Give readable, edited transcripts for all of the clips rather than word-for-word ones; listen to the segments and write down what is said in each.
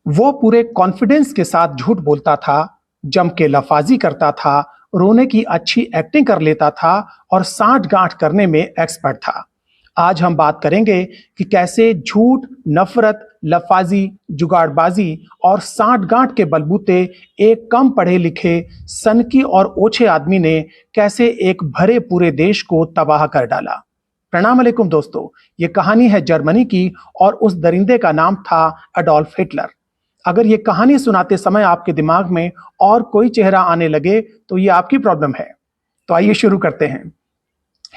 वो पूरे कॉन्फिडेंस के साथ झूठ बोलता था, जम के लफाजी करता था, रोने की अच्छी एक्टिंग कर लेता था और साँठ-गाँठ करने में एक्सपर्ट था। आज हम बात करेंगे कि कैसे झूठ, नफरत, लफाजी, जुगाड़बाजी और साँठ-गाँठ के बलबूते एक कम पढ़े-लिखे, सनकी और ओछे आदमी ने कैसे एक भरे पूरे देश को तबाह कर डाला। प्रणाम अलैकुम दोस्तों, ये कहानी है जर्मनी की और उस दरिंदे का नाम था एडोल्फ हिटलर। अगर ये कहानी सुनाते समय आपके दिमाग में और कोई चेहरा आने लगे तो ये आपकी प्रॉब्लम है। तो आइए शुरू करते हैं।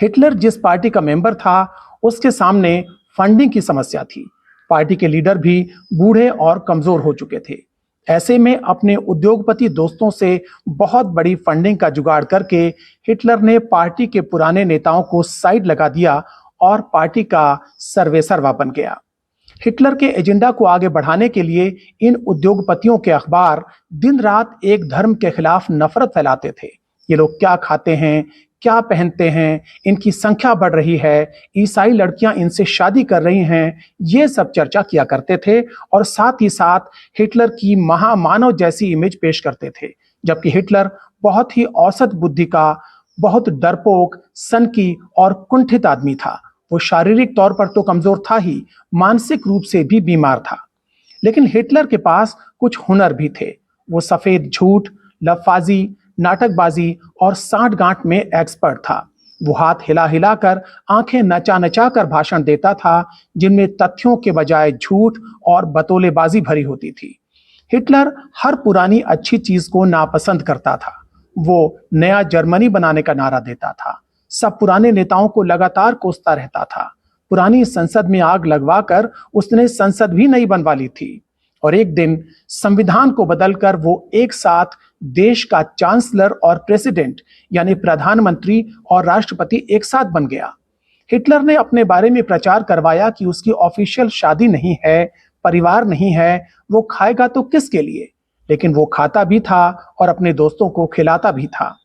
हिटलर जिस पार्टी का मेंबर था, उसके सामने फंडिंग की समस्या थी। पार्टी के लीडर भी बूढ़े और कमजोर हो चुके थे। ऐसे में अपने उद्योगपति दोस्तों से बहुत बड़ी फंडिंग का जुगाड़ करके हिटलर ने पार्टी के पुराने नेताओं को साइड लगा दिया और पार्टी का सर्वेसर्वा बन गया। हिटलर के एजेंडा को आगे बढ़ाने के लिए इन उद्योगपतियों के अखबार दिन रात एक धर्म के खिलाफ नफरत फैलाते थे। ये लोग क्या खाते हैं, क्या पहनते हैं, इनकी संख्या बढ़ रही है, ईसाई लड़कियां इनसे शादी कर रही हैं, ये सब चर्चा किया करते थे और साथ ही साथ हिटलर की महामानव जैसी इमेज पेश करते थे। जबकि हिटलर बहुत ही औसत बुद्धि का, बहुत डरपोक, सनकी और कुंठित आदमी था। वो शारीरिक तौर पर तो कमजोर था ही, मानसिक रूप से भी बीमार था। लेकिन हिटलर के पास कुछ हुनर भी थे। वो सफेद झूठ, लफाजी, नाटकबाजी और साँठ-गाँठ में एक्सपर्ट था। वो हाथ हिला हिला कर, आंखें नचा नचा कर भाषण देता था, जिनमें तथ्यों के बजाय झूठ और बतौलेबाजी भरी होती थी। हिटलर हर पुरानी अच्छी चीज को नापसंद करता था। वो नया जर्मनी बनाने का नारा देता था। सब पुराने नेताओं को लगातार कोसता रहता था। पुरानी संसद में आग लगवाकर उसने संसद भी नई बनवा ली थी। और एक दिन संविधान को बदलकर वो एक साथ देश का चांसलर और प्रेसिडेंट यानी प्रधानमंत्री और राष्ट्रपति एक साथ बन गया। हिटलर ने अपने बारे में प्रचार करवाया कि उसकी ऑफिशियल शादी नहीं है, परिवार नहीं है, वो खाएगा तो किसके लिए? लेकिन वो खाता भी था और अपने दोस्तों को खिलाता भी था।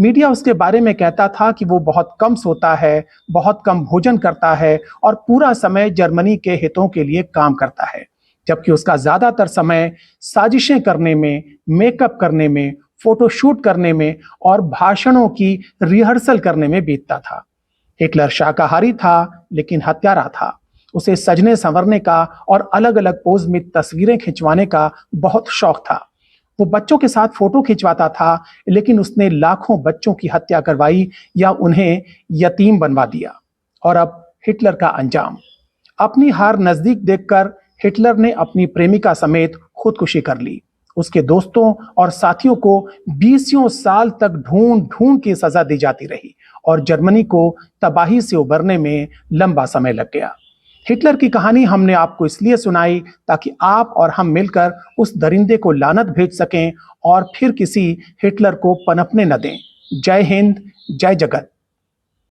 मीडिया उसके बारे में कहता था कि वो बहुत कम सोता है, बहुत कम भोजन करता है और पूरा समय जर्मनी के हितों के लिए काम करता है। जबकि उसका ज्यादातर समय साजिशें करने में, मेकअप करने में, फोटोशूट करने में और भाषणों की रिहर्सल करने में बीतता था। हिटलर शाकाहारी था, लेकिन हत्यारा था। उसे सजने संवरने का और अलग अलग पोज में तस्वीरें खिंचवाने का बहुत शौक था। वो बच्चों के साथ फोटो खिंचवाता था, लेकिन उसने लाखों बच्चों की हत्या करवाई या उन्हें यतीम बनवा दिया। और अब हिटलर का अंजाम। अपनी हार नजदीक देखकर हिटलर ने अपनी प्रेमिका समेत खुदकुशी कर ली। उसके दोस्तों और साथियों को 20 साल तक ढूंढ ढूंढ के सजा दी जाती रही और जर्मनी को तबाही से उबरने में लंबा समय लग गया। हिटलर की कहानी हमने आपको इसलिए सुनाई ताकि आप और हम मिलकर उस दरिंदे को लानत भेज सकें और फिर किसी हिटलर को पनपने न दें। जय हिंद, जय जगत।